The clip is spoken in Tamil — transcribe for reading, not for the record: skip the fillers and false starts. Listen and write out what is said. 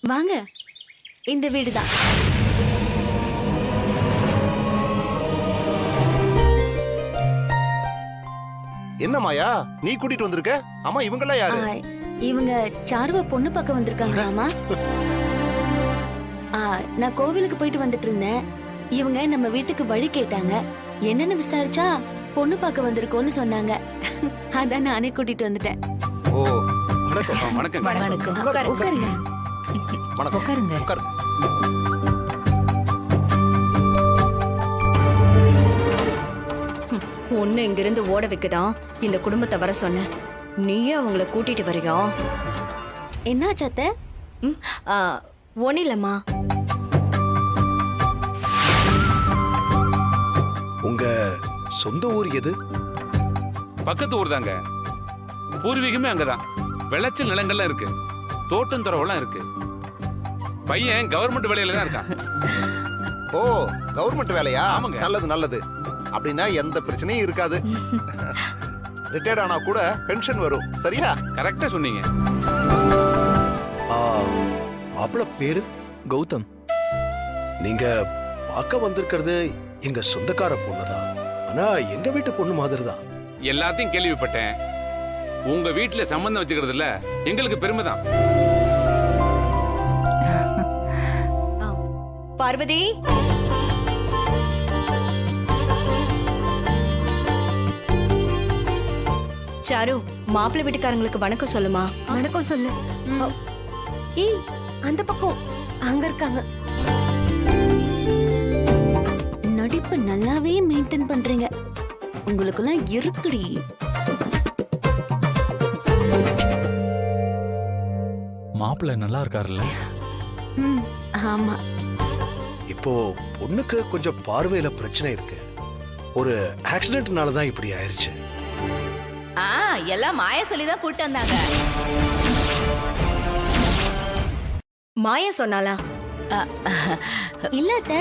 வாங்க, இந்த வீடுதான். என்ன மாயா நீ கூட்டிட்டு வந்திருக்க? ஆமா இவங்கெல்லாம் யாரு? இவங்க சாருவ பொண்ணு பக்கம் வந்திருக்காங்க. ஆமா, நான் கோவிலுக்கு போயிட்டு வந்துட்டு இருந்தேன். இவங்க நம்ம வீட்டுக்கு வழி கேட்டாங்க. என்னன்னு விசாரிச்சா பொண்ணு பார்க்க வந்திருக்கோன்னு சொன்னாங்க. அதான் நானே கூட்டிட்டு வந்துட்டேன். ஓ வணக்கம். வணக்கம். வணக்கம். உட்காருங்க. வணக்கம். உட்காருங்க. உட்காரு. ஒண்ணு இங்கிருந்து ஓட வைக்கதான் இந்த குடும்பத்தை வர சொன்னேன். நீயே அவங்கள கூட்டிட்டு வரியா? என்னாச்சு அத்தை? ஒன்னும் இல்லம்மா. உங்க சொந்த ஊர் எது? பக்கத்து ஊர் தாங்க. பூர்வீகமே அங்கதான். விளைச்சல் நிலங்கள்லாம் இருக்கு, தோட்டம் துறவெல்லாம் இருக்கு. பையன் கவர்மெண்ட் வேலையில தான் இருக்கான். ஓ கவர்மெண்ட் வேலையா? ஆமாங்க. நல்லது நல்லது. அப்படின்னா எந்த பிரச்சனையும் இருக்காது. ரிட்டையர்ட் ஆனா கூட பென்ஷன் வரும். சரியா? கரெக்டா சொன்னீங்க. மாப்பிள பேரு கௌதம். நீங்க பார்க்க வந்திருக்கிறது எங்க சொந்தக்கார பொண்ணுதான். ஆனா எங்க வீட்டு பொண்ணு மாதிரி தான். எல்லாத்தையும் கேள்விப்பட்டேன். உங்க வீட்டுல சம்பந்தம் வச்சுக்கிறதுல எங்களுக்கு பெருமை தான். பார்வதி, சாரு, மாப்பிள்ளை வீட்டுக்காரங்களுக்கு வணக்கம் சொல்லுமா. வணக்கம் சொல்லு. ஏய், அந்த பக்கம் அங்க இருக்காங்க. நடிப்பு நல்லாவே மெயின்டைன் பண்றீங்க. உங்களுக்கெல்லாம் இருக்குடி. மாப்பிள்ளை நல்லா இருக்காருல்ல? ஆமா. இப்போ பொண்ணுக்கு கொஞ்சம் பார்வையில பிரச்சனை இருக்கு. ஒரு ஆக்சிடென்ட்னால தான் இப்படி ஆயிருச்சு. எல்லாம் மாயா சொல்லிதான் கூட்டு வந்தாங்க. மாயா சொன்னாலா? இல்ல அத்தை,